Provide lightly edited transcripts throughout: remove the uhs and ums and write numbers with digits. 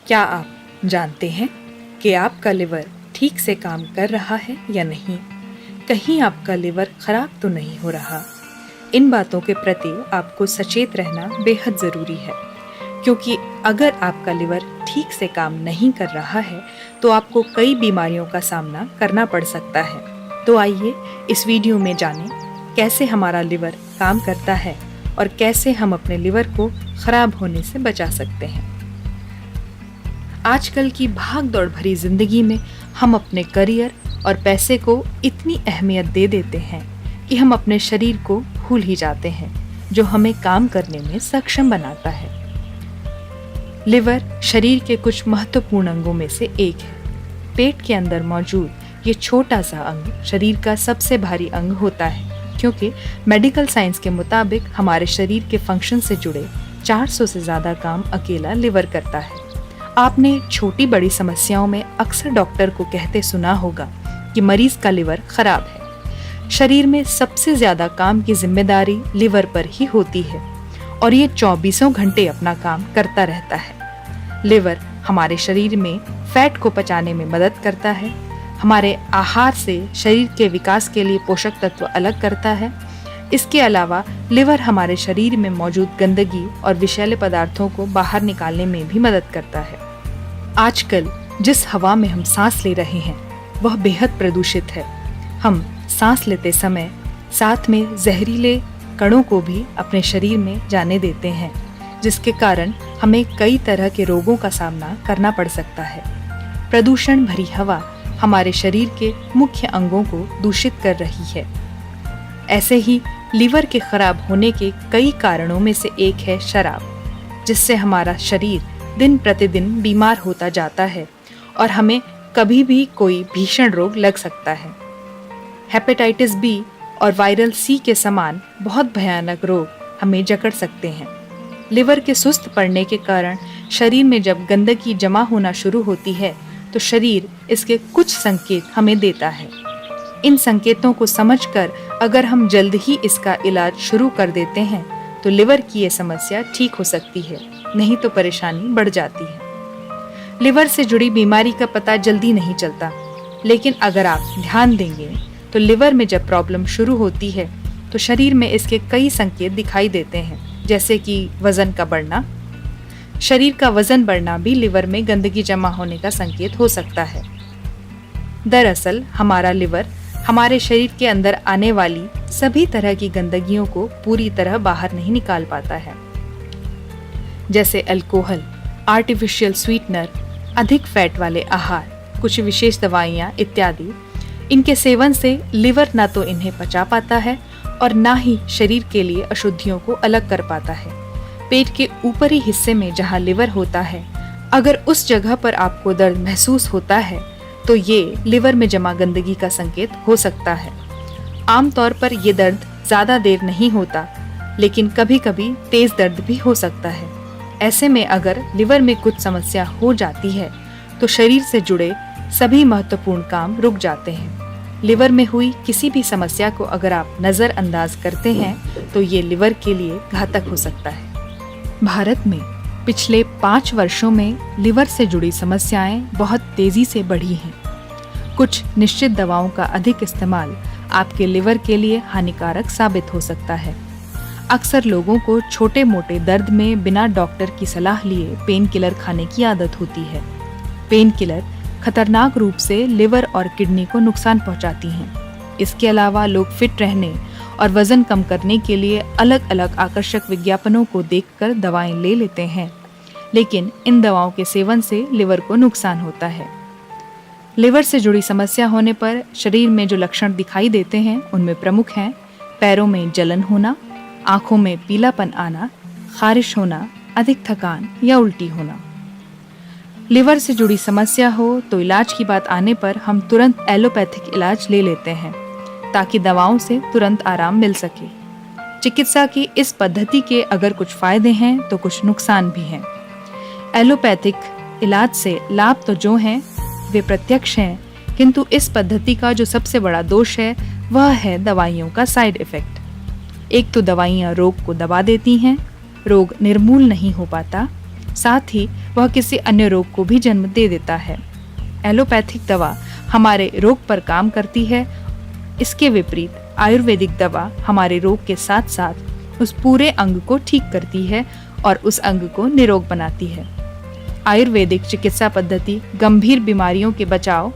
क्या आप जानते हैं कि आपका लिवर ठीक से काम कर रहा है या नहीं? कहीं आपका लिवर खराब तो नहीं हो रहा? इन बातों के प्रति आपको सचेत रहना बेहद ज़रूरी है, क्योंकि अगर आपका लिवर ठीक से काम नहीं कर रहा है तो आपको कई बीमारियों का सामना करना पड़ सकता है। तो आइए इस वीडियो में जानें कैसे हमारा लिवर काम करता है और कैसे हम अपने लिवर को खराब होने से बचा सकते हैं। आजकल की भाग दौड़ भरी जिंदगी में हम अपने करियर और पैसे को इतनी अहमियत दे देते हैं कि हम अपने शरीर को भूल ही जाते हैं, जो हमें काम करने में सक्षम बनाता है। लिवर शरीर के कुछ महत्वपूर्ण अंगों में से एक है। पेट के अंदर मौजूद ये छोटा सा अंग शरीर का सबसे भारी अंग होता है, क्योंकि मेडिकल साइंस के मुताबिक हमारे शरीर के फंक्शन से जुड़े 400 से ज़्यादा काम अकेला लिवर करता है। आपने छोटी बड़ी समस्याओं में अक्सर डॉक्टर को कहते सुना होगा कि मरीज का लिवर खराब है। शरीर में सबसे ज्यादा काम की जिम्मेदारी लिवर पर ही होती है और ये 24 घंटे अपना काम करता रहता है। लिवर हमारे शरीर में फैट को पचाने में मदद करता है, हमारे आहार से शरीर के विकास के लिए पोषक तत्व अलग करता है। इसके अलावा लिवर हमारे शरीर में मौजूद गंदगी और विषैले पदार्थों को बाहर निकालने में भी मदद करता है। आजकल जिस हवा में हम सांस ले रहे हैं वह बेहद प्रदूषित है। हम सांस लेते समय साथ में जहरीले कणों को भी अपने शरीर में जाने देते हैं, जिसके कारण हमें कई तरह के रोगों का सामना करना पड़ सकता है। प्रदूषण भरी हवा हमारे शरीर के मुख्य अंगों को दूषित कर रही है। ऐसे ही लिवर के खराब होने के कई कारणों में से एक है शराब, जिससे हमारा शरीर दिन प्रतिदिन बीमार होता जाता है और हमें कभी भी कोई भीषण रोग लग सकता है। हेपेटाइटिस बी और वायरल सी के समान बहुत भयानक रोग हमें जकड़ सकते हैं। लिवर के सुस्त पड़ने के कारण शरीर में जब गंदगी जमा होना शुरू होती है तो शरीर इसके कुछ संकेत हमें देता है। इन संकेतों को समझकर अगर हम जल्द ही इसका इलाज शुरू कर देते हैं तो लिवर की ये समस्या ठीक हो सकती है, नहीं तो परेशानी बढ़ जाती है। लिवर से जुड़ी बीमारी का पता जल्दी नहीं चलता, लेकिन अगर आप ध्यान देंगे तो लिवर में जब प्रॉब्लम शुरू होती है तो शरीर में इसके कई संकेत दिखाई देते हैं, जैसे कि वजन का बढ़ना। शरीर का वजन बढ़ना भी लिवर में गंदगी जमा होने का संकेत हो सकता है। दरअसल हमारा लिवर हमारे शरीर के अंदर आने वाली सभी तरह की गंदगियों को पूरी तरह बाहर नहीं निकाल पाता है, जैसे अल्कोहल, आर्टिफिशियल स्वीटनर, अधिक फैट वाले आहार, कुछ विशेष दवाइयाँ इत्यादि। इनके सेवन से लिवर ना तो इन्हें पचा पाता है और ना ही शरीर के लिए अशुद्धियों को अलग कर पाता है। पेट के ऊपरी हिस्से में जहाँ लिवर होता है, अगर उस जगह पर आपको दर्द महसूस होता है तो ये लिवर में जमा गंदगी का संकेत हो सकता है। आमतौर पर ये दर्द ज्यादा देर नहीं होता, लेकिन कभी कभी तेज दर्द भी हो सकता है। ऐसे में अगर लिवर में कुछ समस्या हो जाती है तो शरीर से जुड़े सभी महत्वपूर्ण काम रुक जाते हैं। लिवर में हुई किसी भी समस्या को अगर आप नज़रअंदाज करते हैं तो ये लिवर के लिए घातक हो सकता है। भारत में पिछले 5 वर्षों में लिवर से जुड़ी समस्याएं बहुत तेजी से बढ़ी हैं। कुछ निश्चित दवाओं का अधिक इस्तेमाल आपके लिवर के लिए हानिकारक साबित हो सकता है। अक्सर लोगों को छोटे मोटे दर्द में बिना डॉक्टर की सलाह लिए पेन किलर खाने की आदत होती है। पेन किलर खतरनाक रूप से लिवर और किडनी को नुकसान पहुंचाती हैं। इसके अलावा लोग फिट रहने और वजन कम करने के लिए अलग अलग आकर्षक विज्ञापनों को देखकर दवाएं ले लेते हैं, लेकिन इन दवाओं के सेवन से लिवर को नुकसान होता है। लिवर से जुड़ी समस्या होने पर शरीर में जो लक्षण दिखाई देते हैं उनमें प्रमुख हैं पैरों में जलन होना, आंखों में पीलापन आना, खारिश होना, अधिक थकान या उल्टी होना। लिवर से जुड़ी समस्या हो तो इलाज की बात आने पर हम तुरंत एलोपैथिक इलाज ले लेते हैं ताकि दवाओं से तुरंत आराम मिल सके। चिकित्सा की इस पद्धति के अगर कुछ फायदे हैं तो कुछ नुकसान भी हैं। एलोपैथिक इलाज से लाभ तो जो हैं वे प्रत्यक्ष हैं, किंतु इस पद्धति का जो सबसे बड़ा दोष है वह है दवाइयों का साइड इफेक्ट। एक तो दवाइयाँ रोग को दबा देती हैं, रोग निर्मूल नहीं हो पाता, साथ ही वह किसी अन्य रोग को भी जन्म दे देता है। एलोपैथिक दवा हमारे रोग पर काम करती है, इसके विपरीत आयुर्वेदिक दवा हमारे रोग के साथ साथ उस पूरे अंग को ठीक करती है और उस अंग को निरोग बनाती है। आयुर्वेदिक चिकित्सा पद्धति गंभीर बीमारियों के बचाव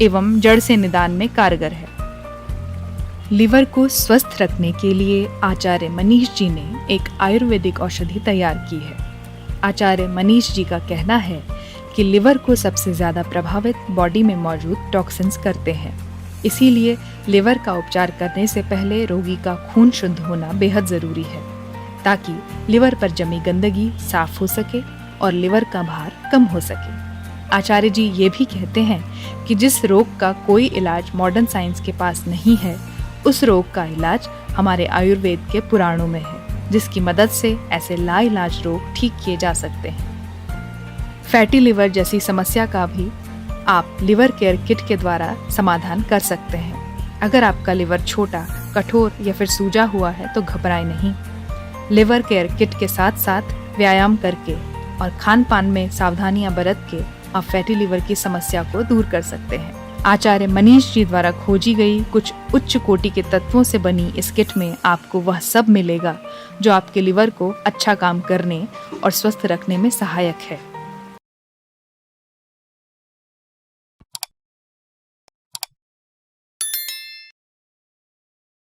एवं जड़ से निदान में कारगर है। लिवर को स्वस्थ रखने के लिए आचार्य मनीष जी ने एक आयुर्वेदिक औषधि तैयार की है। आचार्य मनीष जी का कहना है कि लिवर को सबसे ज्यादा प्रभावित बॉडी में मौजूद टॉक्सिन्स करते हैं, इसीलिए लिवर का उपचार करने से पहले रोगी का खून शुद्ध होना बेहद जरूरी है, ताकि लिवर पर जमी गंदगी साफ हो सके और लिवर का भार कम हो सके। आचार्य जी ये भी कहते हैं कि जिस रोग का कोई इलाज मॉडर्न साइंस के पास नहीं है, उस रोग का इलाज हमारे आयुर्वेद के पुराणों में है, जिसकी मदद से ऐसे लाइलाज रोग ठीक किए जा सकते हैं। फैटी लिवर जैसी समस्या का भी आप लिवर केयर किट के द्वारा समाधान कर सकते हैं। अगर आपका लिवर छोटा, कठोर या फिर सूजा हुआ है तो घबराएं नहीं। लिवर केयर किट के साथ साथ व्यायाम करके और खान पान में सावधानियां बरत के आप फैटी लिवर की समस्या को दूर कर सकते हैं। आचार्य मनीष जी द्वारा खोजी गई कुछ उच्च कोटि के तत्वों से बनी इस किट में आपको वह सब मिलेगा जो आपके लिवर को अच्छा काम करने और स्वस्थ रखने में सहायक है।